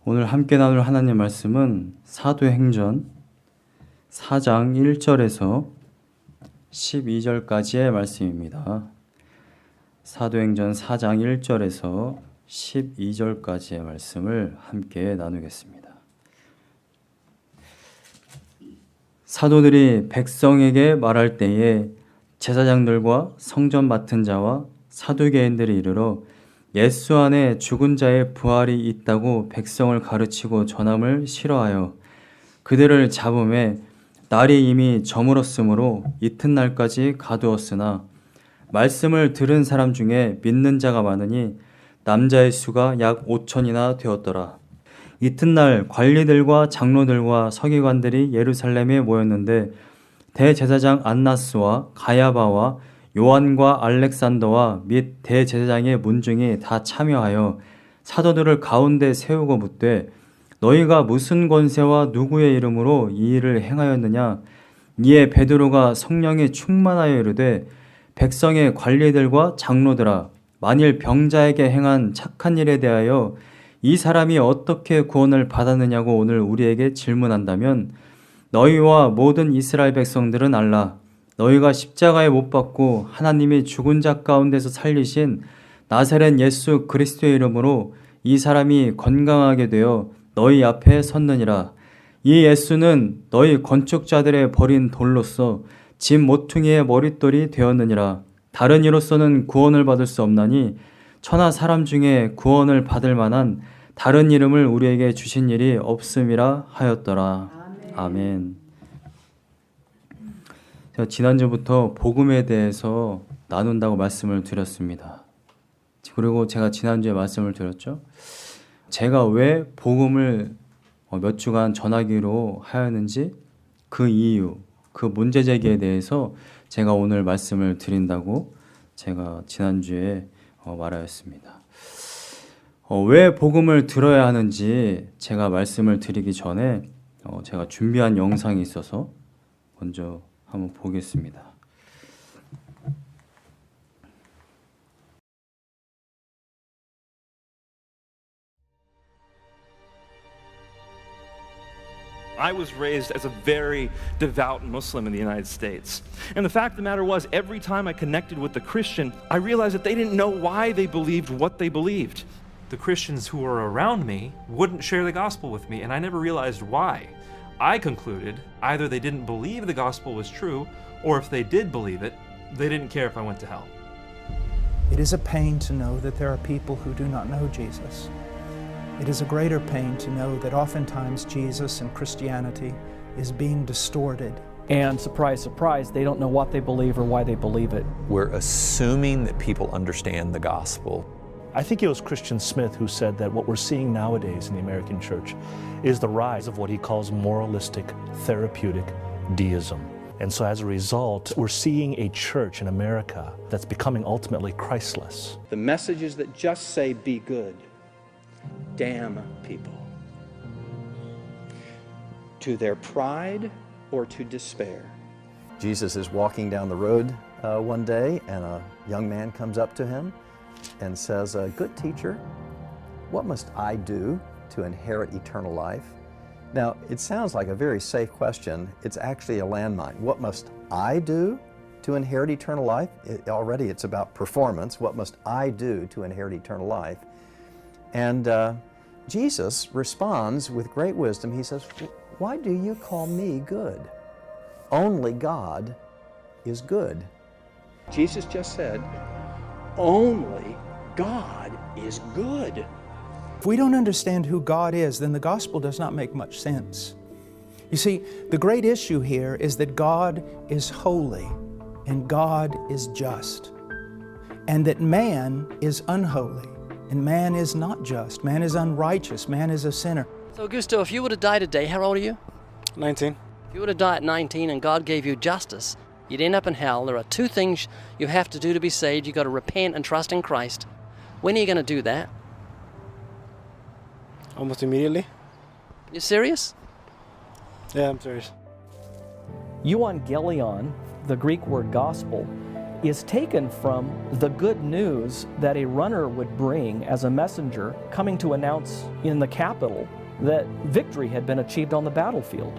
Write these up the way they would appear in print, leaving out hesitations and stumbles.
오늘 함께 나눌 하나님 말씀은 사도행전 4장 1절에서 12절까지의 말씀입니다. 사도행전 4장 1절에서 12절까지의 말씀을 함께 나누겠습니다. 사도들이 백성에게 말할 때에 제사장들과 성전 맡은 자와 사두개인들이 이르러 예수 안에 죽은 자의 부활이 있다고 백성을 가르치고 전함을 싫어하여 그들을 잡음에 날이 이미 저물었으므로 이튿날까지 가두었으나 말씀을 들은 사람 중에 믿는 자가 많으니 남자의 수가 약 5천이나 되었더라. 이튿날 관리들과 장로들과 서기관들이 예루살렘에 모였는데 대제사장 안나스와 가야바와 요한과 알렉산더와 및 대제사장의 문중이 다 참여하여 사도들을 가운데 세우고 묻되 너희가 무슨 권세와 누구의 이름으로 이 일을 행하였느냐? 이에 베드로가 성령에 충만하여 이르되 백성의 관리들과 장로들아 만일 병자에게 행한 착한 일에 대하여 이 사람이 어떻게 구원을 받았느냐고 오늘 우리에게 질문한다면 너희와 모든 이스라엘 백성들은 알라. 너희가 십자가에 못 박고 하나님이 죽은 자 가운데서 살리신 나사렛 예수 그리스도의 이름으로 이 사람이 건강하게 되어 너희 앞에 섰느니라. 이 예수는 너희 건축자들의 버린 돌로서 집 모퉁이의 머릿돌이 되었느니라. 다른 이로서는 구원을 받을 수 없나니 천하 사람 중에 구원을 받을 만한 다른 이름을 우리에게 주신 일이 없음이라 하였더라. 아멘. 제가 지난주부터 복음에 대해서 나눈다고 말씀을 드렸습니다. 그리고 제가 지난주에 말씀을 드렸죠. 제가 왜 복음을 몇 주간 전하기로 하였는지 그 이유, 그 문제 제기에 대해서 제가 오늘 말씀을 드린다고 제가 지난주에 말하였습니다. 왜 복음을 들어야 하는지 제가 말씀을 드리기 전에 제가 준비한 영상이 있어서 먼저 한번 보겠습니다. I was raised as a very devout Muslim in the United States. And the fact of the matter was, every time I connected with the Christian, I realized that they didn't know why they believed what they believed. The Christians who were around me wouldn't share the gospel with me, and I never realized why. I concluded either they didn't believe the gospel was true, or if they did believe it, they didn't care if I went to hell. It is a pain to know that there are people who do not know Jesus. It is a greater pain to know that oftentimes Jesus and Christianity is being distorted. And surprise, surprise, they don't know what they believe or why they believe it. We're assuming that people understand the gospel. I think it was Christian Smith who said that what we're seeing nowadays in the American church is the rise of what he calls moralistic, therapeutic deism. And so as a result, we're seeing a church in America that's becoming ultimately Christless. The messages that just say be good damn people to their pride or to despair. Jesus is walking down the road one day, and a young man comes up to him and says, "Good teacher, what must I do to inherit eternal life?" Now, it sounds like a very safe question. It's actually a landmine. What must I do to inherit eternal life? Already it's about performance. What must I do to inherit eternal life? And Jesus responds with great wisdom. He says, "Why do you call me good? Only God is good." Jesus just said, only God is good. If we don't understand who God is, then the gospel does not make much sense. You see, the great issue here is that God is holy and God is just, and that man is unholy and man is not just. Man is unrighteous. Man is a sinner. So, Augusto, if you were to die today, how old are you? 19. If you were to die at 19 and God gave you justice, you'd end up in hell. There are two things you have to do to be saved. You've got to repent and trust in Christ. When are you going to do that? Almost immediately. You serious? Yeah, I'm serious. Euangelion, the Greek word gospel, is taken from the good news that a runner would bring as a messenger coming to announce in the capital that victory had been achieved on the battlefield.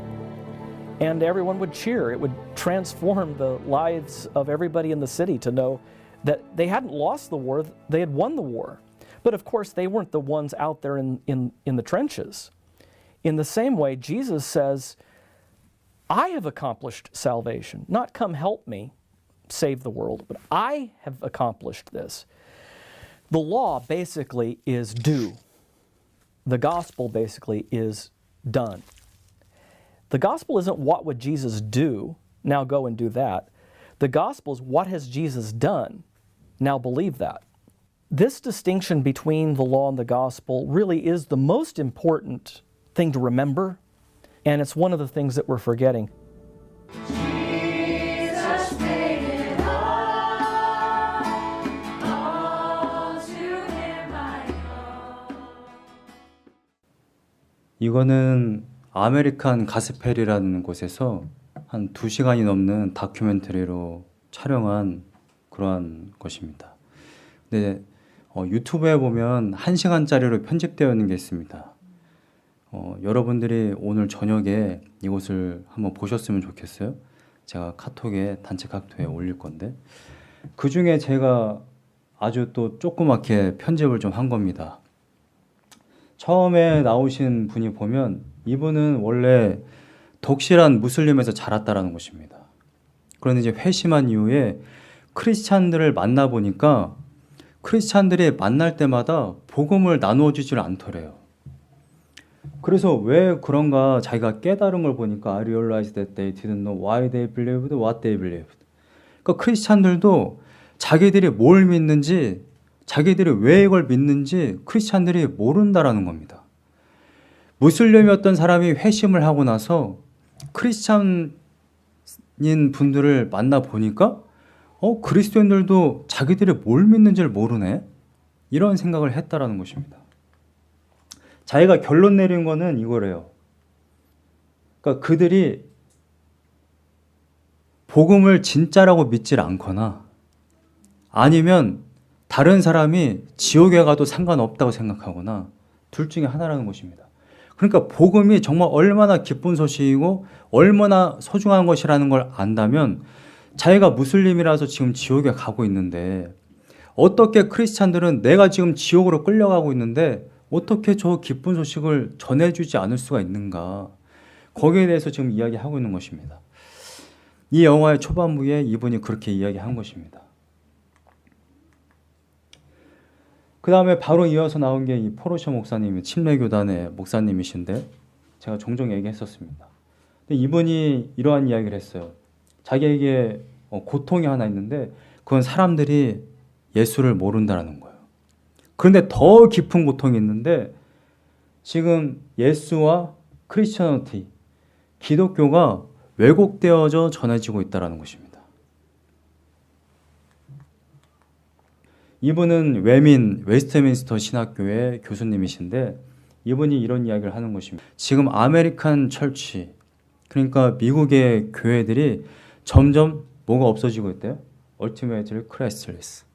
And everyone would cheer. It would transform the lives of everybody in the city to know that they hadn't lost the war, they had won the war. But of course, they weren't the ones out there in the trenches. In the same way, Jesus says, I have accomplished salvation. Not come help me save the world, but I have accomplished this. The law basically is due. The gospel basically is done. The gospel isn't what would Jesus do, now go and do that. The gospel is what has Jesus done, now believe that. This distinction between the law and the gospel really is the most important thing to remember, and it's one of the things that we're forgetting. 이거는 아메리칸 가스펠이라는 곳에서 한 2시간이 넘는 다큐멘터리로 촬영한 그러한 것입니다. 근데 유튜브에 보면 1시간짜리로 편집되어 있는 게 있습니다. 여러분들이 오늘 저녁에 이곳을 한번 보셨으면 좋겠어요. 제가 카톡에, 단체 카톡에 올릴 건데 그 중에 제가 아주 또 조그맣게 편집을 좀 한 겁니다. 처음에 나오신 분이 보면 이분은 원래 독실한 무슬림에서 자랐다라는 것입니다. 그런데 이제 회심한 이후에 크리스찬들을 만나보니까 크리스찬들이 만날 때마다 복음을 나누어 주지를 않더래요. 그래서 왜 그런가 자기가 깨달은 걸 보니까 I realized that they didn't know why they believed what they believed. 그러니까 크리스찬들도 자기들이 뭘 믿는지, 자기들이 왜 이걸 믿는지 크리스찬들이 모른다라는 겁니다. 무슬림이었던 사람이 회심을 하고 나서 크리스찬인 분들을 만나 보니까 그리스도인들도 자기들이 뭘 믿는지를 모르네? 이런 생각을 했다라는 것입니다. 자기가 결론 내린 거는 이거래요. 그러니까 그들이 복음을 진짜라고 믿질 않거나 아니면 다른 사람이 지옥에 가도 상관없다고 생각하거나 둘 중에 하나라는 것입니다. 그러니까 복음이 정말 얼마나 기쁜 소식이고 얼마나 소중한 것이라는 걸 안다면 자기가 무슬림이라서 지금 지옥에 가고 있는데 어떻게 크리스찬들은 내가 지금 지옥으로 끌려가고 있는데 어떻게 저 기쁜 소식을 전해주지 않을 수가 있는가, 거기에 대해서 지금 이야기하고 있는 것입니다. 이 영화의 초반부에 이분이 그렇게 이야기한 것입니다. 그 다음에 바로 이어서 나온 게 이 포로셔 목사님이 침례교단의 목사님이신데 제가 종종 얘기했었습니다. 근데 이분이 이러한 이야기를 했어요. 자기에게 고통이 하나 있는데 그건 사람들이 예수를 모른다는 거예요. 그런데 더 깊은 고통이 있는데 지금 예수와 크리스천리티, 기독교가 왜곡되어져 전해지고 있다는 것입니다. 이분은 외민 웨스트민스터 신학교의 교수님이신데 이분이 이런 이야기를 하는 것입니다. 지금 아메리칸 철치, 그러니까 미국의 교회들이 점점 뭐가 없어지고 있대요? Ultimately Christless.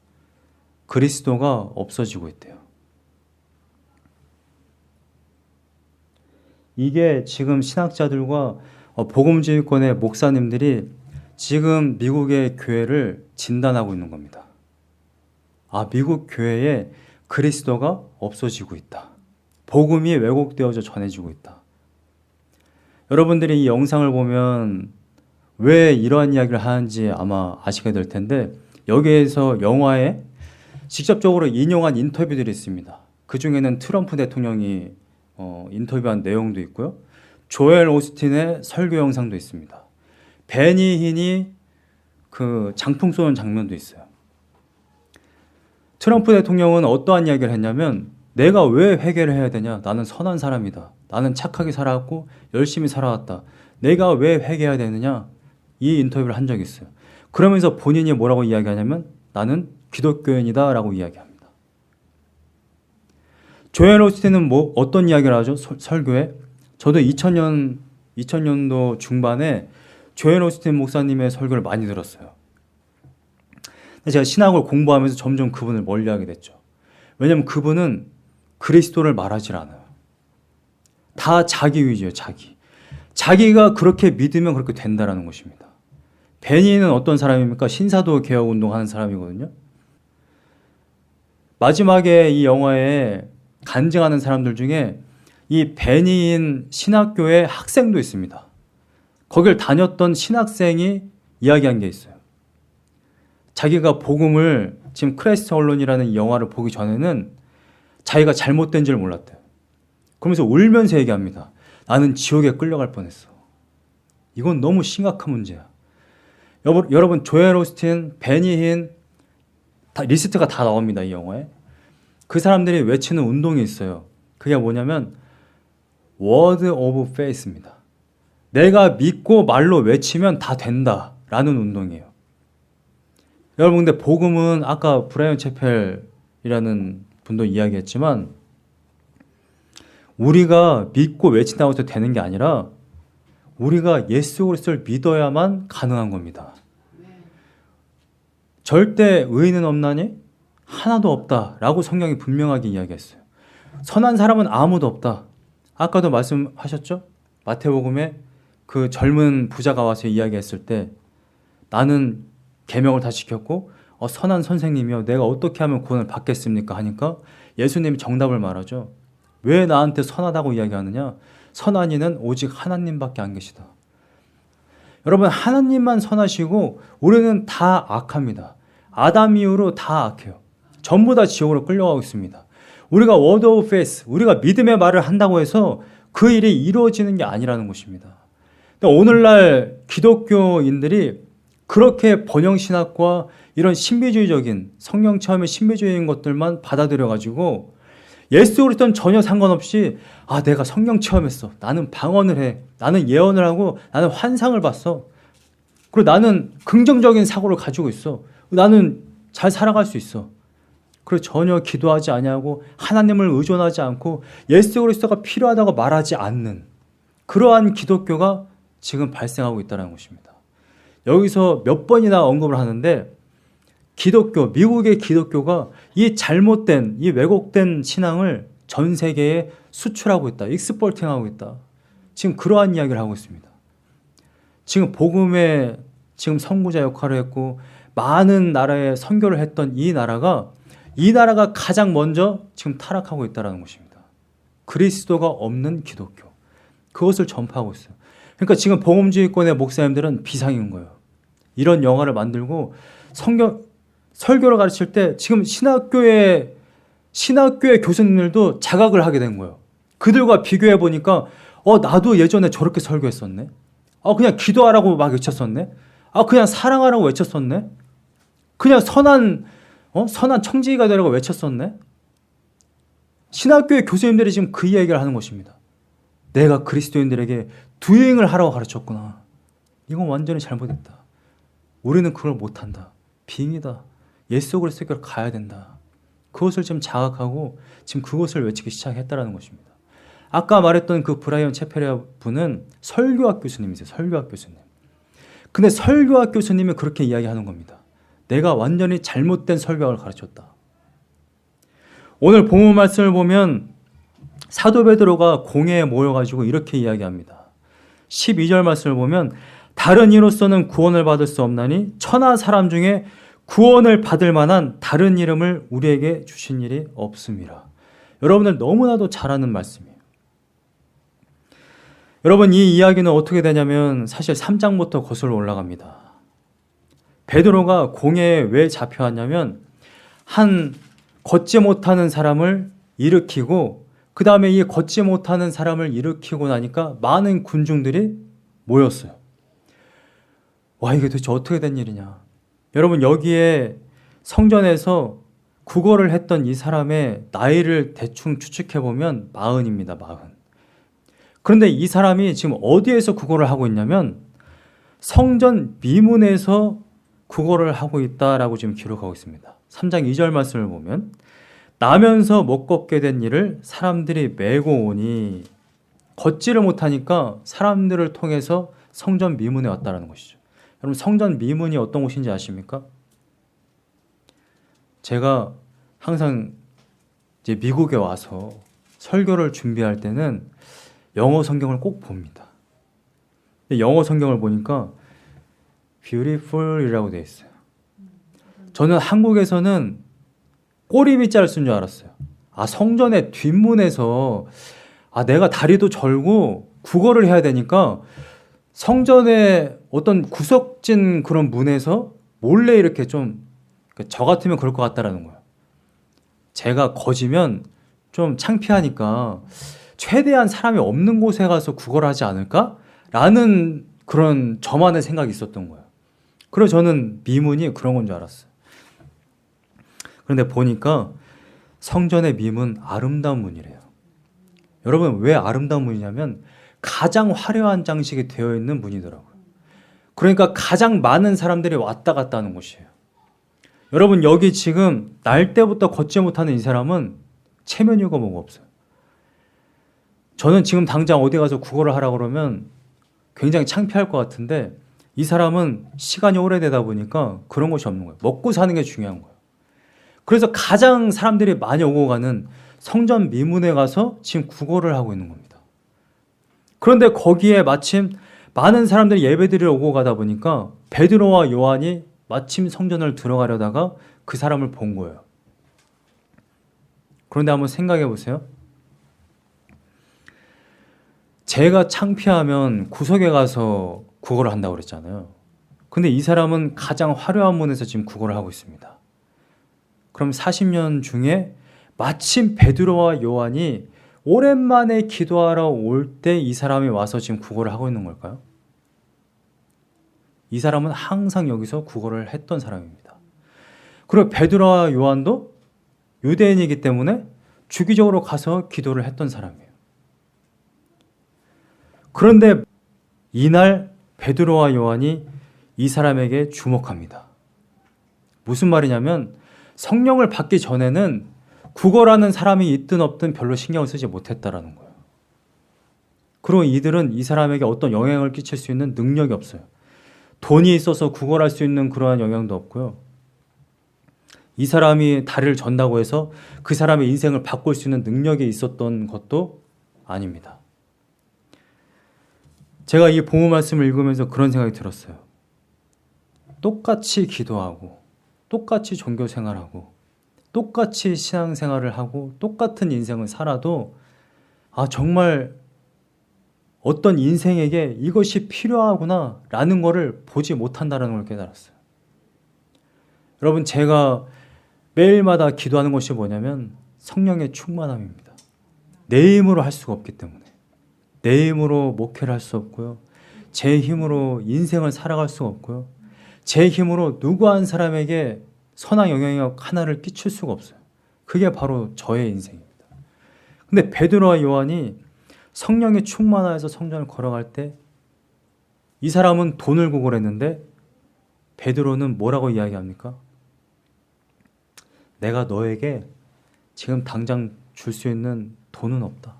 그리스도가 없어지고 있대요. 이게 지금 신학자들과 복음주의권의 목사님들이 지금 미국의 교회를 진단하고 있는 겁니다. 아, 미국 교회에 그리스도가 없어지고 있다. 복음이 왜곡되어져 전해지고 있다. 여러분들이 이 영상을 보면 왜 이러한 이야기를 하는지 아마 아시게 될 텐데 여기에서 영화에 직접적으로 인용한 인터뷰들이 있습니다. 그 중에는 트럼프 대통령이 인터뷰한 내용도 있고요. 조엘 오스틴의 설교 영상도 있습니다. 베니 힌이 그 장풍 쏘는 장면도 있어요. 트럼프 대통령은 어떠한 이야기를 했냐면 내가 왜 회개를 해야 되냐? 나는 선한 사람이다. 나는 착하게 살아왔고 열심히 살아왔다. 내가 왜 회개해야 되느냐? 이 인터뷰를 한 적이 있어요. 그러면서 본인이 뭐라고 이야기하냐면 나는 기독교인이다 라고 이야기합니다. 조엘 오스틴은 어떤 이야기를 하죠? 설교에? 저도 2000년도 중반에 조엘 오스틴 목사님의 설교를 많이 들었어요. 제가 신학을 공부하면서 점점 그분을 멀리하게 됐죠. 왜냐하면 그분은 그리스도를 말하질 않아요. 다 자기 위주예요. 자기가 그렇게 믿으면 그렇게 된다라는 것입니다. 베니는 어떤 사람입니까? 신사도 개혁 운동하는 사람이거든요. 마지막에 이 영화에 간증하는 사람들 중에 이 베니인 신학교의 학생도 있습니다. 거길 다녔던 신학생이 이야기한 게 있어요. 자기가 복음을 지금 크라이스트 언론이라는 이 영화를 보기 전에는 자기가 잘못된 줄 몰랐대요. 그러면서 울면서 얘기합니다. 나는 지옥에 끌려갈 뻔했어. 이건 너무 심각한 문제야. 여러분 조엘 오스틴, 베니 힌 다 리스트가 다 나옵니다. 이 영화에. 그 사람들이 외치는 운동이 있어요. 그게 뭐냐면 Word of Faith입니다. 내가 믿고 말로 외치면 다 된다라는 운동이에요. 여러분 근데 복음은 아까 브라이언 채펠이라는 분도 이야기했지만 우리가 믿고 외친다고 해서 되는 게 아니라 우리가 예수 그리스도를 믿어야만 가능한 겁니다. 절대 의인은 없나니? 하나도 없다라고 성경이 분명하게 이야기했어요. 선한 사람은 아무도 없다. 아까도 말씀하셨죠? 마태복음에 그 젊은 부자가 와서 이야기했을 때 나는 계명을 다 지켰고 선한 선생님이요 내가 어떻게 하면 구원을 받겠습니까? 하니까 예수님이 정답을 말하죠. 왜 나한테 선하다고 이야기하느냐? 선한 이는 오직 하나님밖에 안 계시다. 여러분 하나님만 선하시고 우리는 다 악합니다. 아담 이후로 다 악해요. 전부 다 지옥으로 끌려가고 있습니다. 우리가 word of faith, 우리가 믿음의 말을 한다고 해서 그 일이 이루어지는 게 아니라는 것입니다. 오늘날 기독교인들이 그렇게 번영신학과 이런 신비주의적인 성령 체험의 신비주의인 것들만 받아들여가지고 예수 그리스도는 전혀 상관없이 내가 성령 체험했어. 나는 방언을 해. 나는 예언을 하고 나는 환상을 봤어. 그리고 나는 긍정적인 사고를 가지고 있어. 나는 잘 살아갈 수 있어. 그리고 전혀 기도하지 아니하고 하나님을 의존하지 않고 예수 그리스도가 필요하다고 말하지 않는 그러한 기독교가 지금 발생하고 있다는 것입니다. 여기서 몇 번이나 언급을 하는데 기독교, 미국의 기독교가 이 잘못된, 이 왜곡된 신앙을 전 세계에 수출하고 있다. 익스포팅하고 있다. 지금 그러한 이야기를 하고 있습니다. 지금 복음의 지금 선구자 역할을 했고 많은 나라에 선교를 했던 이 나라가 가장 먼저 지금 타락하고 있다는 것입니다. 그리스도가 없는 기독교. 그것을 전파하고 있어요. 그러니까 지금 복음주의권의 목사님들은 비상인 거예요. 이런 영화를 만들고 설교를 가르칠 때 지금 신학교의 교수님들도 자각을 하게 된 거예요. 그들과 비교해 보니까 나도 예전에 저렇게 설교했었네. 그냥 기도하라고 막 외쳤었네. 그냥 사랑하라고 외쳤었네. 그냥 선한 청지기가 되라고 외쳤었네. 신학교의 교수님들이 지금 그 이야기를 하는 것입니다. 내가 그리스도인들에게 두행을 하라고 가르쳤구나. 이건 완전히 잘못했다. 우리는 그걸 못한다. 빙이다. 예수 그리스도께로 가야 된다. 그것을 지금 자각하고 지금 그것을 외치기 시작했다는 것입니다. 아까 말했던 그 브라이언 채페리아 분은 설교학 교수님이세요. 설교학 교수님. 근데 설교학 교수님이 그렇게 이야기하는 겁니다. 내가 완전히 잘못된 설교학을 가르쳤다. 오늘 본문 말씀을 보면 사도 베드로가 공회에 모여가지고 이렇게 이야기합니다. 12절 말씀을 보면 다른 이로서는 구원을 받을 수 없나니 천하 사람 중에 구원을 받을 만한 다른 이름을 우리에게 주신 일이 없음이라. 여러분들 너무나도 잘 아는 말씀이에요. 여러분 이 이야기는 어떻게 되냐면 사실 3장부터 거슬러 올라갑니다. 베드로가 공회에 왜 잡혀왔냐면 한 걷지 못하는 사람을 일으키고 그 다음에 이 걷지 못하는 사람을 일으키고 나니까 많은 군중들이 모였어요. 와 이게 도대체 어떻게 된 일이냐. 여러분 여기에 성전에서 구걸을 했던 이 사람의 나이를 대충 추측해보면 40입니다. 40. 그런데 이 사람이 지금 어디에서 구걸을 하고 있냐면 성전 미문에서 구걸을 하고 있다라고 지금 기록하고 있습니다. 3장 2절 말씀을 보면 나면서 못 걷게 된 일을 사람들이 메고 오니 걷지를 못하니까 사람들을 통해서 성전 미문에 왔다는 것이죠. 여러분 성전 미문이 어떤 곳인지 아십니까? 제가 항상 이제 미국에 와서 설교를 준비할 때는 영어 성경을 꼭 봅니다. 영어 성경을 보니까 beautiful이라고 되어 있어요. 저는 한국에서는 꼬리빗자를 쓴 줄 알았어요. 성전의 뒷문에서 내가 다리도 절고 국어를 해야 되니까 성전의 어떤 구석진 그런 문에서 몰래 이렇게 좀 저 같으면 그럴 것 같다라는 거예요. 제가 거지면 좀 창피하니까 최대한 사람이 없는 곳에 가서 국어를 하지 않을까? 라는 그런 저만의 생각이 있었던 거예요. 그래서 저는 미문이 그런 건 줄 알았어요. 그런데 보니까 성전의 미문 아름다운 문이래요. 여러분, 왜 아름다운 문이냐면 가장 화려한 장식이 되어 있는 문이더라고요. 그러니까 가장 많은 사람들이 왔다 갔다 하는 곳이에요. 여러분, 여기 지금 날 때부터 걷지 못하는 이 사람은 체면이고 뭐가 없어요. 저는 지금 당장 어디 가서 국어를 하라 그러면 굉장히 창피할 것 같은데 이 사람은 시간이 오래되다 보니까 그런 것이 없는 거예요. 먹고 사는 게 중요한 거예요. 그래서 가장 사람들이 많이 오고 가는 성전 미문에 가서 지금 국어를 하고 있는 겁니다. 그런데 거기에 마침 많은 사람들이 예배드리러 오고 가다 보니까 베드로와 요한이 마침 성전을 들어가려다가 그 사람을 본 거예요. 그런데 한번 생각해 보세요. 제가 창피하면 구석에 가서 국어를 한다고 그랬잖아요. 근데 이 사람은 가장 화려한 문에서 지금 국어를 하고 있습니다. 그럼 40년 중에 마침 베드로와 요한이 오랜만에 기도하러 올 때 이 사람이 와서 지금 국어를 하고 있는 걸까요? 이 사람은 항상 여기서 국어를 했던 사람입니다. 그리고 베드로와 요한도 유대인이기 때문에 주기적으로 가서 기도를 했던 사람이에요. 그런데 이날 베드로와 요한이 이 사람에게 주목합니다. 무슨 말이냐면 성령을 받기 전에는 국어라는 사람이 있든 없든 별로 신경을 쓰지 못했다라는 거예요. 그리고 이들은 이 사람에게 어떤 영향을 끼칠 수 있는 능력이 없어요. 돈이 있어서 국어를 할 수 있는 그러한 영향도 없고요. 이 사람이 다리를 전다고 해서 그 사람의 인생을 바꿀 수 있는 능력이 있었던 것도 아닙니다. 제가 이 복음 말씀을 읽으면서 그런 생각이 들었어요. 똑같이 기도하고 똑같이 종교 생활하고 똑같이 신앙생활을 하고 똑같은 인생을 살아도 정말 어떤 인생에게 이것이 필요하구나 라는 것을 보지 못한다는 걸 깨달았어요. 여러분, 제가 매일마다 기도하는 것이 뭐냐면 성령의 충만함입니다. 내 힘으로 할 수가 없기 때문에. 내 힘으로 목회를 할 수 없고요. 제 힘으로 인생을 살아갈 수가 없고요. 제 힘으로 누구 한 사람에게 선한 영향력 하나를 끼칠 수가 없어요. 그게 바로 저의 인생입니다. 근데 베드로와 요한이 성령이 충만하여서 성전을 걸어갈 때 이 사람은 돈을 구걸했는데 베드로는 뭐라고 이야기합니까? 내가 너에게 지금 당장 줄 수 있는 돈은 없다.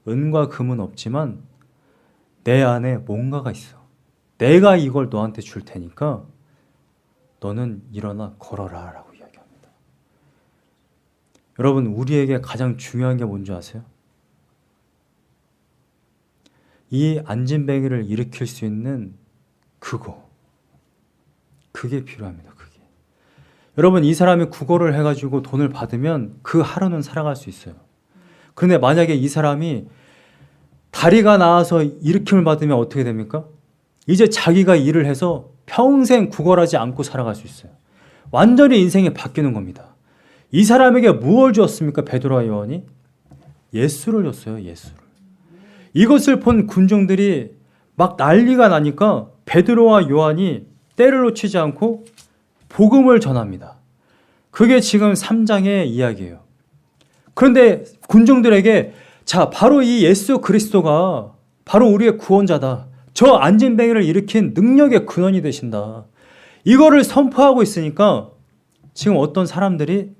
은과 금은 없지만 내 안에 뭔가가 있어. 내가 이걸 너한테 줄 테니까 너는 일어나 걸어라 라고 이야기합니다. 여러분, 우리에게 가장 중요한 게 뭔지 아세요? 이 안진뱅이를 일으킬 수 있는 그게 필요합니다. 그게. 여러분, 이 사람이 국어를 해가지고 돈을 받으면 그 하루는 살아갈 수 있어요. 그런데 만약에 이 사람이 다리가 나와서 일으킴을 받으면 어떻게 됩니까? 이제 자기가 일을 해서 평생 구걸하지 않고 살아갈 수 있어요. 완전히 인생이 바뀌는 겁니다. 이 사람에게 무엇을 주었습니까? 베드로와 요한이? 예수를 줬어요. 예수를. 이것을 본 군중들이 막 난리가 나니까 베드로와 요한이 때를 놓치지 않고 복음을 전합니다. 그게 지금 3장의 이야기예요. 그런데 군중들에게 바로 이 예수 그리스도가 바로 우리의 구원자다. 저 안진뱅이를 일으킨 능력의 근원이 되신다. 이거를 선포하고 있으니까 지금 어떤 사람들이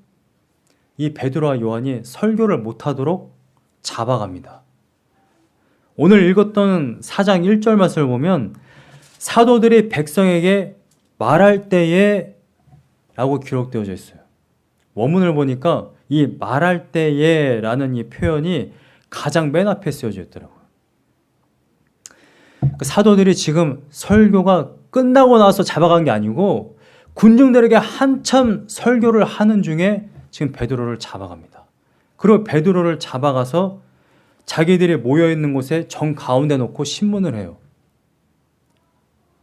이 베드로와 요한이 설교를 못하도록 잡아갑니다. 오늘 읽었던 4장 1절 말씀을 보면 사도들이 백성에게 말할 때에 라고 기록되어져 있어요. 원문을 보니까 이 말할 때에 라는 이 표현이 가장 맨 앞에 쓰여져 있더라고요. 그 사도들이 지금 설교가 끝나고 나서 잡아간 게 아니고 군중들에게 한참 설교를 하는 중에 지금 베드로를 잡아갑니다. 그리고 베드로를 잡아가서 자기들이 모여있는 곳에 정 가운데 놓고 신문을 해요.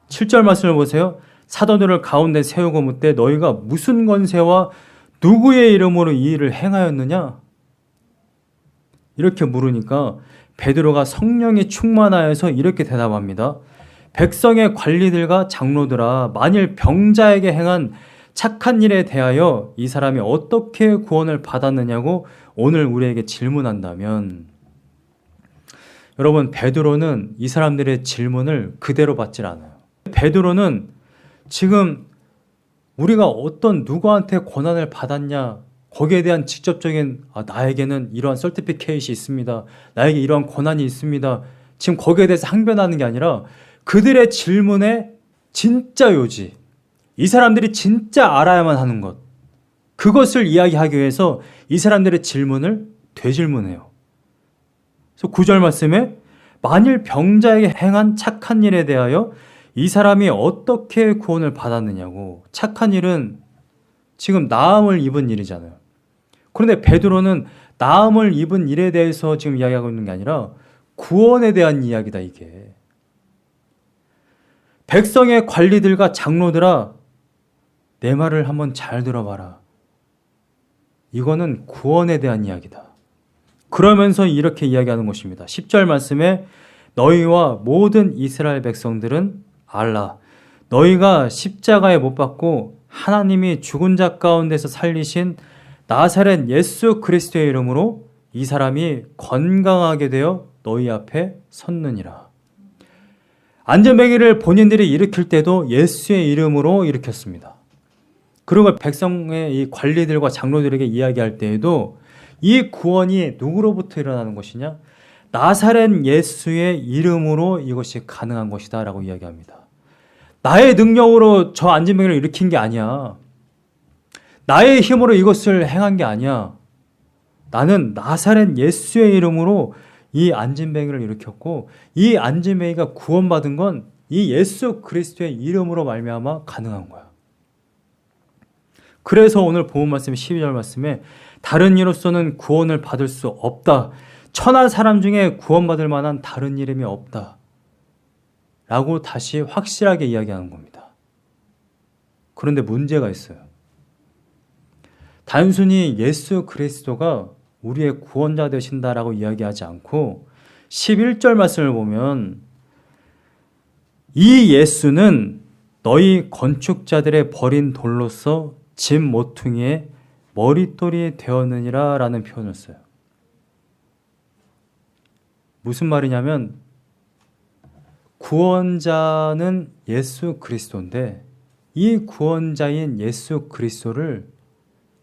7절 말씀을 보세요. 사도들을 가운데 세우고 묻되 너희가 무슨 권세와 누구의 이름으로 이 일을 행하였느냐? 이렇게 물으니까 베드로가 성령이 충만하여서 이렇게 대답합니다. 백성의 관리들과 장로들아, 만일 병자에게 행한 착한 일에 대하여 이 사람이 어떻게 구원을 받았느냐고 오늘 우리에게 질문한다면, 여러분, 베드로는 이 사람들의 질문을 그대로 받질 않아요. 베드로는 지금 우리가 어떤 누구한테 권한을 받았냐, 거기에 대한 직접적인 나에게는 이러한 서티피케이트이 있습니다, 나에게 이러한 권한이 있습니다, 지금 거기에 대해서 항변하는 게 아니라 그들의 질문의 진짜 요지, 이 사람들이 진짜 알아야만 하는 것, 그것을 이야기하기 위해서 이 사람들의 질문을 되질문해요. 그래서 9절 말씀에 만일 병자에게 행한 착한 일에 대하여 이 사람이 어떻게 구원을 받았느냐고. 착한 일은 지금 나음을 입은 일이잖아요. 그런데 베드로는 나음을 입은 일에 대해서 지금 이야기하고 있는 게 아니라 구원에 대한 이야기다, 이게. 백성의 관리들과 장로들아, 내 말을 한번 잘 들어봐라. 이거는 구원에 대한 이야기다. 그러면서 이렇게 이야기하는 것입니다. 10절 말씀에 너희와 모든 이스라엘 백성들은 알라. 너희가 십자가에 못 박고 하나님이 죽은 자 가운데서 살리신 나사렛 예수 그리스도의 이름으로 이 사람이 건강하게 되어 너희 앞에 섰느니라. 안전뱅이를 본인들이 일으킬 때도 예수의 이름으로 일으켰습니다. 그리고 백성의 이 관리들과 장로들에게 이야기할 때에도 이 구원이 누구로부터 일어나는 것이냐? 나사렛 예수의 이름으로 이것이 가능한 것이다 라고 이야기합니다. 나의 능력으로 저 안전뱅이를 일으킨 게 아니야. 나의 힘으로 이것을 행한 게 아니야. 나는 나사렛 예수의 이름으로 이 안전뱅이를 일으켰고, 이 안전뱅이가 구원받은 건 이 예수 그리스도의 이름으로 말미암아 가능한 거야. 그래서 오늘 본문 말씀 12절 말씀에 다른 이로서는 구원을 받을 수 없다. 천하 사람 중에 구원받을 만한 다른 이름이 없다. 라고 다시 확실하게 이야기하는 겁니다. 그런데 문제가 있어요. 단순히 예수 그리스도가 우리의 구원자 되신다라고 이야기하지 않고 11절 말씀을 보면 이 예수는 너희 건축자들의 버린 돌로서 집 모퉁이의 머릿돌이 되었느니라 라는 표현을 써요. 무슨 말이냐면 구원자는 예수 그리스도인데 이 구원자인 예수 그리스도를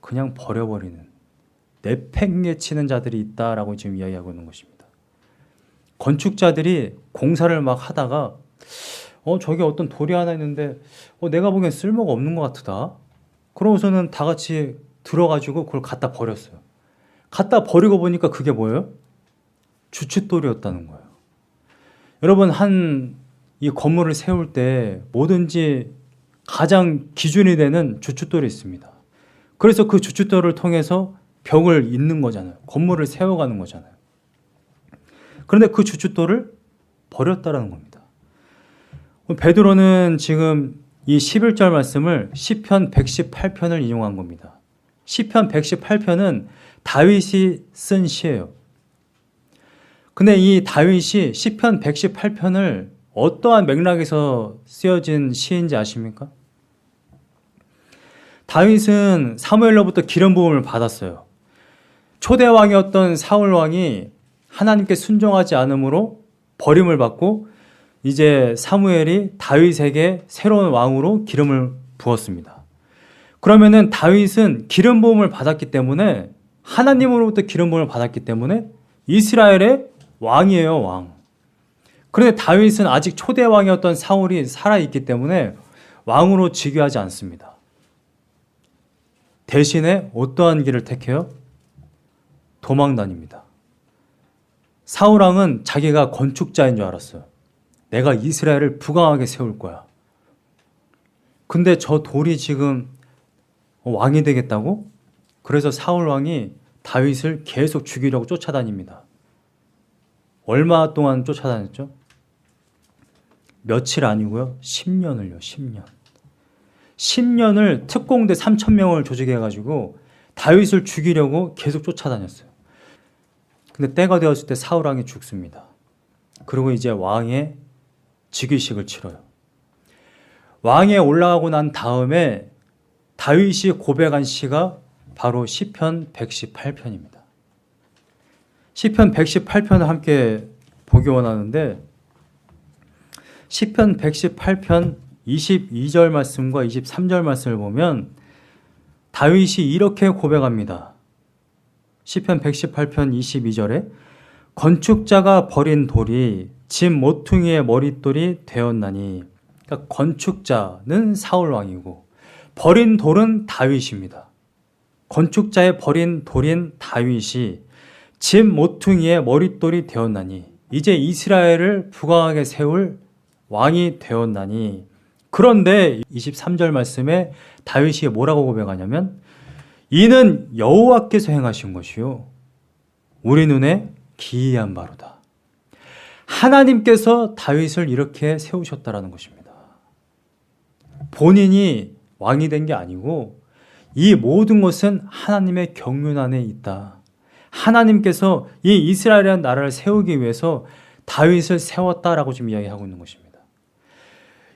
그냥 버려버리는, 내팽개치는 자들이 있다라고 지금 이야기하고 있는 것입니다. 건축자들이 공사를 막 하다가 저기 어떤 돌이 하나 있는데 내가 보기엔 쓸모가 없는 것 같다. 그러고서는 다 같이 들어가지고 그걸 갖다 버렸어요. 갖다 버리고 보니까 그게 뭐예요? 주춧돌이었다는 거예요. 여러분, 이 건물을 세울 때 뭐든지 가장 기준이 되는 주춧돌이 있습니다. 그래서 그 주춧돌을 통해서 벽을 잇는 거잖아요. 건물을 세워가는 거잖아요. 그런데 그 주춧돌을 버렸다라는 겁니다. 베드로는 지금 이 11절 말씀을 시편 118편을 인용한 겁니다. 시편 118편은 다윗이 쓴 시예요. 근데 이 다윗이 시편 118편을 어떠한 맥락에서 쓰여진 시인지 아십니까? 다윗은 사무엘로부터 기름 부음을 받았어요. 초대 왕이었던 사울 왕이 하나님께 순종하지 않으므로 버림을 받고 이제 사무엘이 다윗에게 새로운 왕으로 기름을 부었습니다. 그러면은 다윗은 기름 부음을 받았기 때문에, 하나님으로부터 기름 부음을 받았기 때문에 이스라엘의 왕이에요, 왕. 그런데 다윗은 아직 초대 왕이었던 사울이 살아있기 때문에 왕으로 즉위하지 않습니다. 대신에 어떠한 길을 택해요? 도망 다닙니다. 사울 왕은 자기가 건축자인 줄 알았어요. 내가 이스라엘을 부강하게 세울 거야. 근데 저 돌이 지금 왕이 되겠다고? 그래서 사울 왕이 다윗을 계속 죽이려고 쫓아다닙니다. 얼마 동안 쫓아다녔죠? 며칠 아니고요. 10년을요. 10년. 10년을 특공대 3,000명을 조직해가지고 다윗을 죽이려고 계속 쫓아다녔어요. 근데 때가 되었을 때 사울 왕이 죽습니다. 그리고 이제 왕의 즉위식을 치러요. 왕에 올라가고 난 다음에 다윗이 고백한 시가 바로 시편 118편입니다. 시편 118편을 함께 보기 원하는데 시편 118편 22절 말씀과 23절 말씀을 보면 다윗이 이렇게 고백합니다. 시편 118편 22절에 건축자가 버린 돌이 집 모퉁이의 머릿돌이 되었나니, 그러니까 건축자는 사울 왕이고 버린 돌은 다윗입니다. 건축자의 버린 돌인 다윗이 집 모퉁이의 머릿돌이 되었나니, 이제 이스라엘을 부강하게 세울 왕이 되었나니. 그런데 23절 말씀에 다윗이 뭐라고 고백하냐면 이는 여호와께서 행하신 것이요 우리 눈에 기이한 바로다. 하나님께서 다윗을 이렇게 세우셨다라는 것입니다. 본인이 왕이 된 게 아니고 이 모든 것은 하나님의 경륜 안에 있다. 하나님께서 이 이스라엘이라는 나라를 세우기 위해서 다윗을 세웠다라고 지금 이야기하고 있는 것입니다.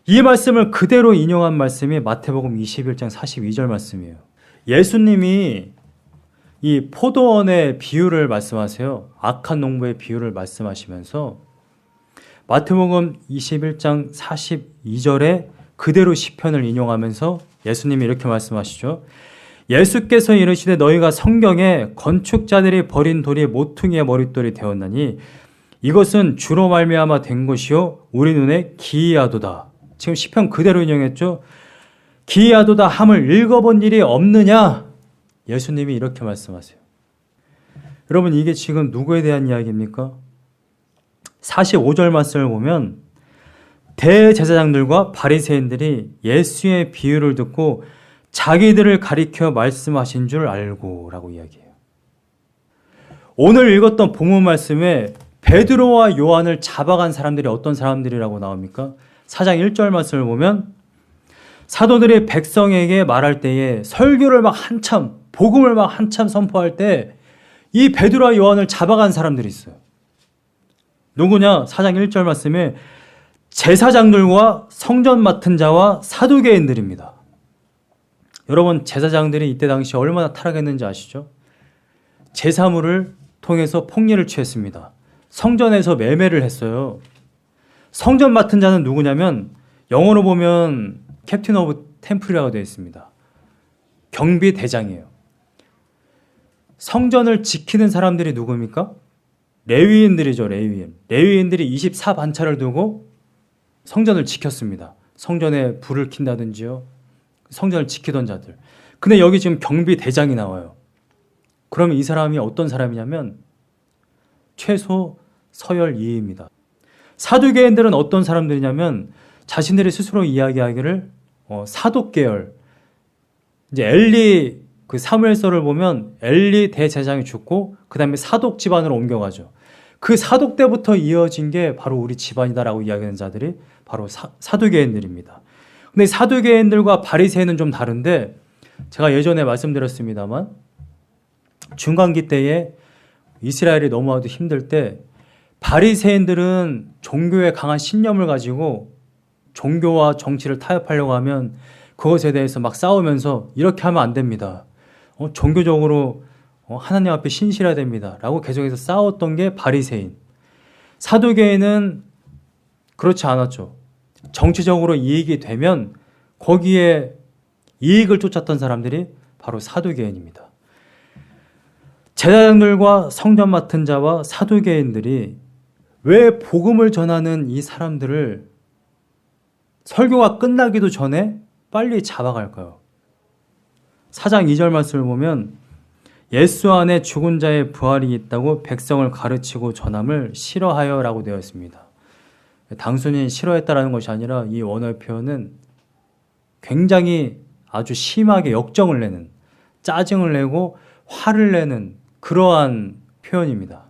이 말씀을 그대로 인용한 말씀이 마태복음 21장 42절 말씀이에요. 예수님이 이 포도원의 비유를 말씀하세요. 악한 농부의 비유를 말씀하시면서 마태복음 21장 42절에 그대로 시편을 인용하면서 예수님이 이렇게 말씀하시죠. 예수께서 이르시되 너희가 성경에 건축자들이 버린 돌이 모퉁이의 머릿돌이 되었나니 이것은 주로 말미암아 된 것이요 우리 눈에 기이하도다. 지금 시편 그대로 인용했죠. 기이하도다 함을 읽어본 일이 없느냐? 예수님이 이렇게 말씀하세요. 여러분, 이게 지금 누구에 대한 이야기입니까? 45절 말씀을 보면 대제사장들과 바리새인들이 예수의 비유를 듣고 자기들을 가리켜 말씀하신 줄 알고 라고 이야기해요. 오늘 읽었던 본문 말씀에 베드로와 요한을 잡아간 사람들이 어떤 사람들이라고 나옵니까? 4장 1절 말씀을 보면 사도들이 백성에게 말할 때에 설교를 막 한참, 복음을 막 한참 선포할 때 이 베드로와 요한을 잡아간 사람들이 있어요. 누구냐? 4장 1절 말씀에 제사장들과 성전 맡은 자와 사두개인들입니다. 여러분, 제사장들이 이때 당시 얼마나 타락했는지 아시죠? 제사물을 통해서 폭리를 취했습니다. 성전에서 매매를 했어요. 성전 맡은 자는 누구냐면 영어로 보면 캡틴 오브 템플이라고 되어 있습니다. 경비 대장이에요. 성전을 지키는 사람들이 누구입니까? 레위인들이죠. 레위인들이 24반차를 두고 성전을 지켰습니다. 성전에 불을 킨다든지요. 성전을 지키던 자들. 근데 여기 지금 경비 대장이 나와요. 그러면 이 사람이 어떤 사람이냐면 최소 서열 2위입니다. 사두개인들은 어떤 사람들이냐면 자신들이 스스로 이야기하기를 사독계열. 이제 엘리 그 사무엘서를 보면 엘리 대제사장이 죽고 그 다음에 사독 집안으로 옮겨가죠. 그 사독 때부터 이어진 게 바로 우리 집안이다라고 이야기하는 자들이 바로 사두개인들입니다. 근데 사두개인들과 바리새인은 좀 다른데 제가 예전에 말씀드렸습니다만 중간기 때에 이스라엘이 너무나도 힘들 때 바리새인들은 종교에 강한 신념을 가지고 종교와 정치를 타협하려고 하면 그것에 대해서 막 싸우면서 이렇게 하면 안 됩니다. 종교적으로 하나님 앞에 신실해야 됩니다. 라고 계속해서 싸웠던 게 바리새인. 사두개인은 그렇지 않았죠. 정치적으로 이익이 되면 거기에 이익을 쫓았던 사람들이 바로 사두개인입니다. 제사장들과 성전 맡은 자와 사두개인들이 왜 복음을 전하는 이 사람들을 설교가 끝나기도 전에 빨리 잡아갈까요? 4장 2절 말씀을 보면 예수 안에 죽은 자의 부활이 있다고 백성을 가르치고 전함을 싫어하여라고 되어 있습니다. 단순히 싫어했다라는 것이 아니라 이 원어의 표현은 굉장히 아주 심하게 역정을 내는, 짜증을 내고 화를 내는 그러한 표현입니다.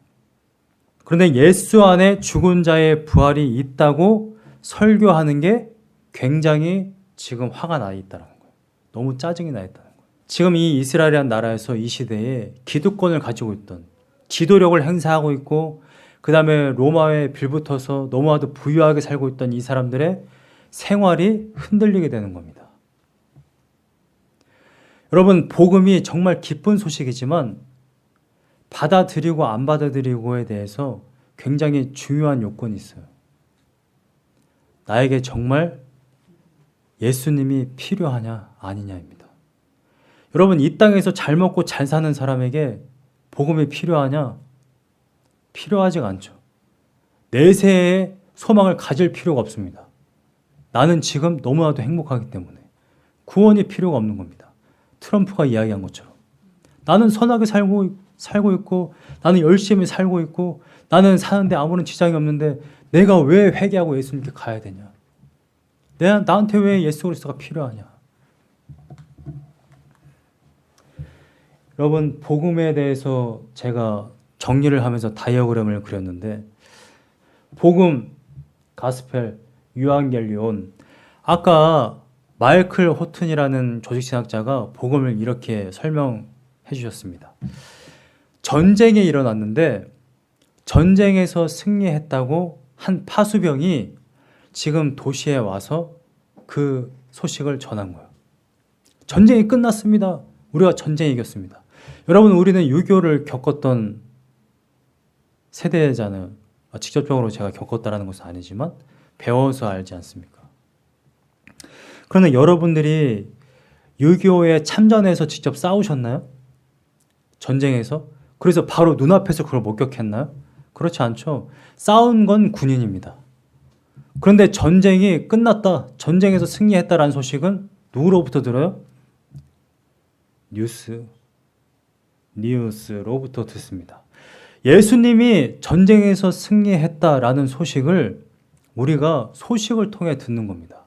그런데 예수 안에 죽은 자의 부활이 있다고 설교하는 게 굉장히 지금 화가 나 있다는 거예요. 너무 짜증이 나 있다는 거예요. 지금 이 이스라엘이라는 나라에서 이 시대에 기득권을 가지고 있던, 지도력을 행사하고 있고 그 다음에 로마에 빌붙어서 너무나도 부유하게 살고 있던 이 사람들의 생활이 흔들리게 되는 겁니다. 여러분, 복음이 정말 기쁜 소식이지만 받아들이고 안 받아들이고에 대해서 굉장히 중요한 요건이 있어요. 나에게 정말 예수님이 필요하냐 아니냐입니다. 여러분, 이 땅에서 잘 먹고 잘 사는 사람에게 복음이 필요하냐? 필요하지가 않죠. 내세에 소망을 가질 필요가 없습니다. 나는 지금 너무나도 행복하기 때문에 구원이 필요가 없는 겁니다. 트럼프가 이야기한 것처럼 나는 선하게 살고 있고 나는 열심히 살고 있고 나는 사는데 아무런 지장이 없는데 내가 왜 회개하고 예수님께 가야 되냐? 나한테 왜 예수 그리스도가 필요하냐? 여러분, 복음에 대해서 제가 정리를 하면서 다이어그램을 그렸는데 복음, 가스펠, 유앙겔리온, 아까 마이클 호튼이라는 조직신학자가 복음을 이렇게 설명해 주셨습니다. 전쟁이 일어났는데 전쟁에서 승리했다고 한 파수병이 지금 도시에 와서 그 소식을 전한 거예요. 전쟁이 끝났습니다. 우리가 전쟁에 이겼습니다. 여러분, 우리는 유교를 겪었던 세대잖아요. 직접적으로 제가 겪었다는 것은 아니지만 배워서 알지 않습니까? 그런데 여러분들이 유교에 참전해서 직접 싸우셨나요? 전쟁에서? 그래서 바로 눈앞에서 그걸 목격했나요? 그렇지 않죠. 싸운 건 군인입니다. 그런데 전쟁이 끝났다, 전쟁에서 승리했다라는 소식은 누구로부터 들어요? 뉴스로부터 듣습니다. 예수님이 전쟁에서 승리했다라는 소식을 우리가 소식을 통해 듣는 겁니다.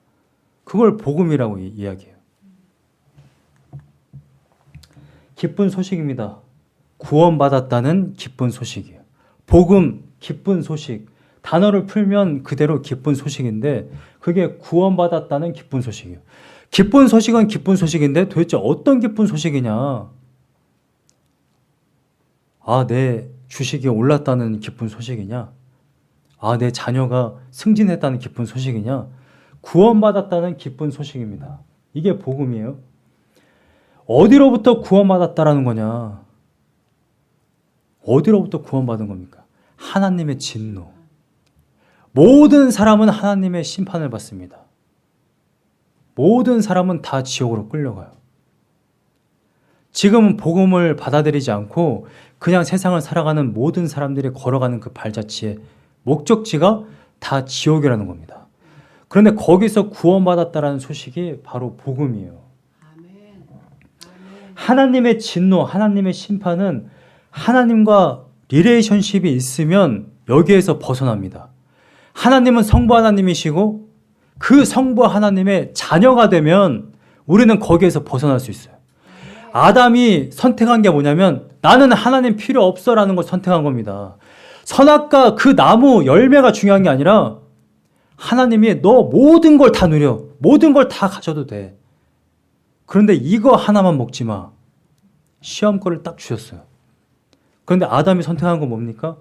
그걸 복음이라고 이야기해요. 기쁜 소식입니다. 구원받았다는 기쁜 소식이에요. 복음, 기쁜 소식. 단어를 풀면 그대로 기쁜 소식인데 그게 구원받았다는 기쁜 소식이에요. 기쁜 소식은 기쁜 소식인데 도대체 어떤 기쁜 소식이냐? 아, 내 주식이 올랐다는 기쁜 소식이냐? 아, 내 자녀가 승진했다는 기쁜 소식이냐? 구원받았다는 기쁜 소식입니다. 이게 복음이에요. 어디로부터 구원받았다라는 거냐? 어디로부터 구원받은 겁니까? 하나님의 진노. 모든 사람은 하나님의 심판을 받습니다. 모든 사람은 다 지옥으로 끌려가요. 지금은 복음을 받아들이지 않고 그냥 세상을 살아가는 모든 사람들이 걸어가는 그 발자취의 목적지가 다 지옥이라는 겁니다. 그런데 거기서 구원받았다라는 소식이 바로 복음이에요. 하나님의 진노, 하나님의 심판은 하나님과 리레이션십이 있으면 여기에서 벗어납니다. 하나님은 성부 하나님이시고 그 성부 하나님의 자녀가 되면 우리는 거기에서 벗어날 수 있어요. 아담이 선택한 게 뭐냐면 나는 하나님 필요 없어라는 걸 선택한 겁니다. 선악과 그 나무 열매가 중요한 게 아니라 하나님이 너 모든 걸 다 누려. 모든 걸 다 가져도 돼. 그런데 이거 하나만 먹지 마. 시험거리를 딱 주셨어요. 그런데 아담이 선택한 건 뭡니까?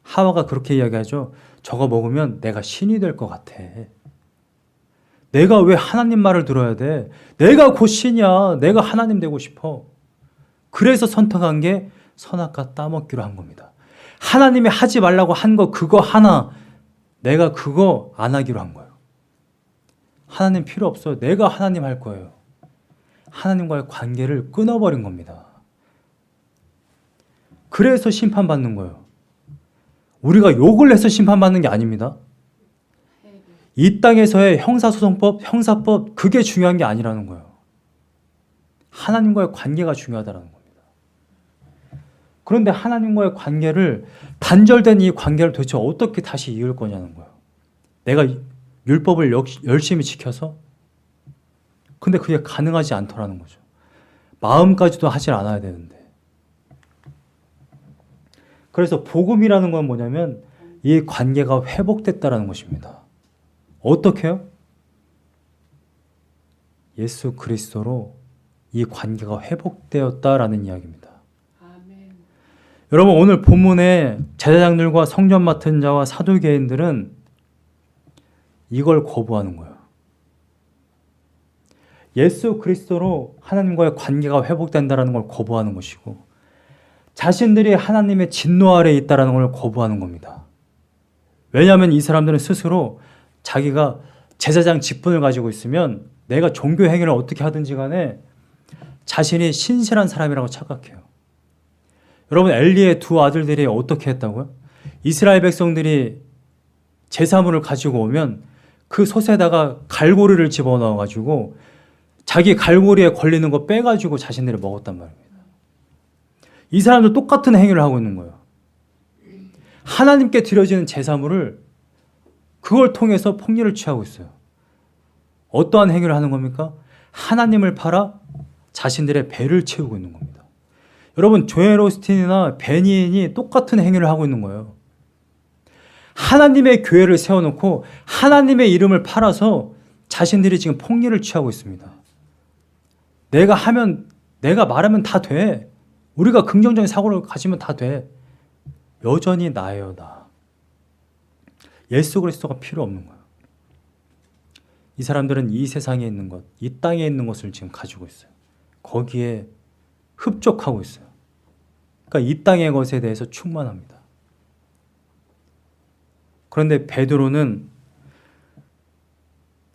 하와가 그렇게 이야기하죠. 저거 먹으면 내가 신이 될 것 같아. 내가 왜 하나님 말을 들어야 돼? 내가 곧 신이야. 내가 하나님 되고 싶어. 그래서 선택한 게 선악과 따먹기로 한 겁니다. 하나님이 하지 말라고 한 거 그거 하나, 내가 그거 안 하기로 한 거예요. 하나님 필요 없어요. 내가 하나님 할 거예요. 하나님과의 관계를 끊어버린 겁니다. 그래서 심판받는 거예요. 우리가 욕을 해서 심판받는 게 아닙니다. 이 땅에서의 형사소송법, 형사법, 그게 중요한 게 아니라는 거예요. 하나님과의 관계가 중요하다는 겁니다. 그런데 하나님과의 관계를, 단절된 이 관계를 도대체 어떻게 다시 이을 거냐는 거예요. 내가 율법을 열심히 지켜서? 근데 그게 가능하지 않더라는 거죠. 마음까지도 하질 않아야 되는데. 그래서 복음이라는 건 뭐냐면 이 관계가 회복됐다라는 것입니다. 어떻게요? 예수 그리스도로 이 관계가 회복되었다라는 이야기입니다. 여러분, 오늘 본문에 제사장들과 성전 맡은 자와 사두개인들은 이걸 거부하는 거예요. 예수 그리스도로 하나님과의 관계가 회복된다는 걸 거부하는 것이고, 자신들이 하나님의 진노 아래에 있다는 걸 거부하는 겁니다. 왜냐하면 이 사람들은 스스로 자기가 제사장 직분을 가지고 있으면 내가 종교 행위를 어떻게 하든지 간에 자신이 신실한 사람이라고 착각해요. 여러분, 엘리의 두 아들들이 어떻게 했다고요? 이스라엘 백성들이 제사물을 가지고 오면 그 솥에다가 갈고리를 집어넣어가지고 자기 갈고리에 걸리는 거 빼가지고 자신들이 먹었단 말입니다. 이 사람도 똑같은 행위를 하고 있는 거예요. 하나님께 드려지는 제사물을 그걸 통해서 폭리를 취하고 있어요. 어떠한 행위를 하는 겁니까? 하나님을 팔아 자신들의 배를 채우고 있는 겁니다. 여러분, 조엘 오스틴이나 베니인이 똑같은 행위를 하고 있는 거예요. 하나님의 교회를 세워놓고 하나님의 이름을 팔아서 자신들이 지금 폭리를 취하고 있습니다. 내가 말하면 다 돼. 우리가 긍정적인 사고를 가지면 다 돼. 여전히 나예요, 나. 예수 그리스도가 필요 없는 거예요. 이 사람들은 이 세상에 있는 것, 이 땅에 있는 것을 지금 가지고 있어요. 거기에 흡족하고 있어요. 그러니까 이 땅의 것에 대해서 충만합니다. 그런데 베드로는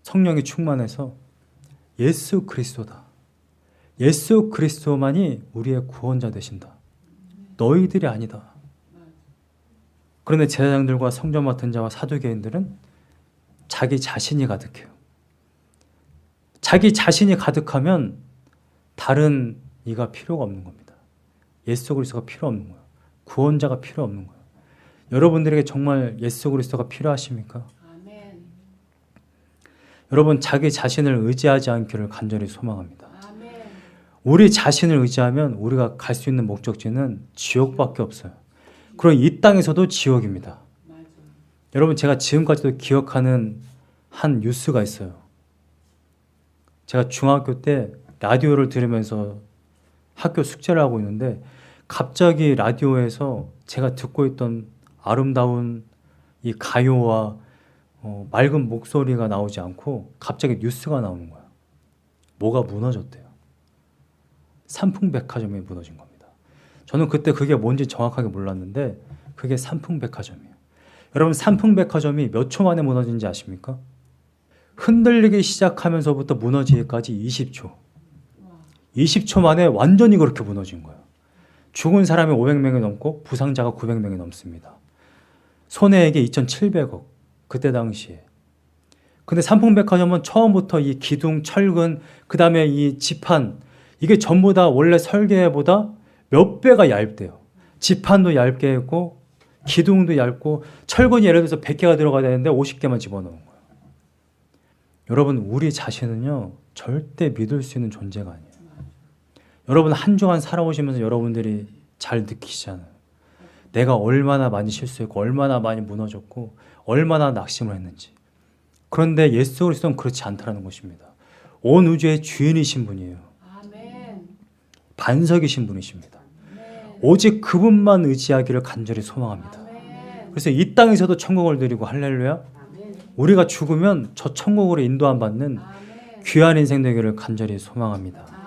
성령이 충만해서 예수 그리스도다. 예수 그리스도만이 우리의 구원자 되신다. 너희들이 아니다. 그런데 제사장들과 성전 맡은 자와 사두개인들은 자기 자신이 가득해요. 자기 자신이 가득하면 다른 이가 필요가 없는 겁니다. 예수 그리스도가 필요 없는 거예요. 구원자가 필요 없는 거예요. 여러분들에게 정말 예수 그리스도가 필요하십니까? 아멘. 여러분, 자기 자신을 의지하지 않기를 간절히 소망합니다. 아멘. 우리 자신을 의지하면 우리가 갈 수 있는 목적지는 지옥밖에 없어요. 그럼 이 땅에서도 지옥입니다. 맞아. 여러분, 제가 지금까지도 기억하는 한 뉴스가 있어요. 제가 중학교 때 라디오를 들으면서 학교 숙제를 하고 있는데 갑자기 라디오에서 제가 듣고 있던 아름다운 이 가요와 맑은 목소리가 나오지 않고 갑자기 뉴스가 나오는 거야. 뭐가 무너졌대요. 삼풍백화점이 무너진 겁니다. 저는 그때 그게 뭔지 정확하게 몰랐는데 그게 삼풍백화점이에요. 여러분, 삼풍백화점이 몇 초 만에 무너진지 아십니까? 흔들리기 시작하면서부터 무너지기까지 20초. 20초 만에 완전히 그렇게 무너진 거예요. 죽은 사람이 500명이 넘고 부상자가 900명이 넘습니다. 손해액이 2,700억. 그때 당시에. 근데 삼풍백화점은 처음부터 이 기둥, 철근, 그 다음에 이 지판, 이게 전부 다 원래 설계보다 몇 배가 얇대요. 지판도 얇게 했고 기둥도 얇고 철근이 예를 들어서 100개가 들어가야 되는데 50개만 집어넣은 거예요. 여러분, 우리 자신은요 절대 믿을 수 있는 존재가 아니에요. 여러분, 한 주간 살아오시면서 여러분들이 잘 느끼시잖아요. 내가 얼마나 많이 실수했고 얼마나 많이 무너졌고 얼마나 낙심을 했는지. 그런데 예수 그리스도는 그렇지 않다는 것입니다. 온 우주의 주인이신 분이에요. 반석이신 분이십니다. 오직 그분만 의지하기를 간절히 소망합니다. 그래서 이 땅에서도 천국을 누리고 할렐루야. 우리가 죽으면 저 천국으로 인도함 받는 귀한 인생 되기를 간절히 소망합니다.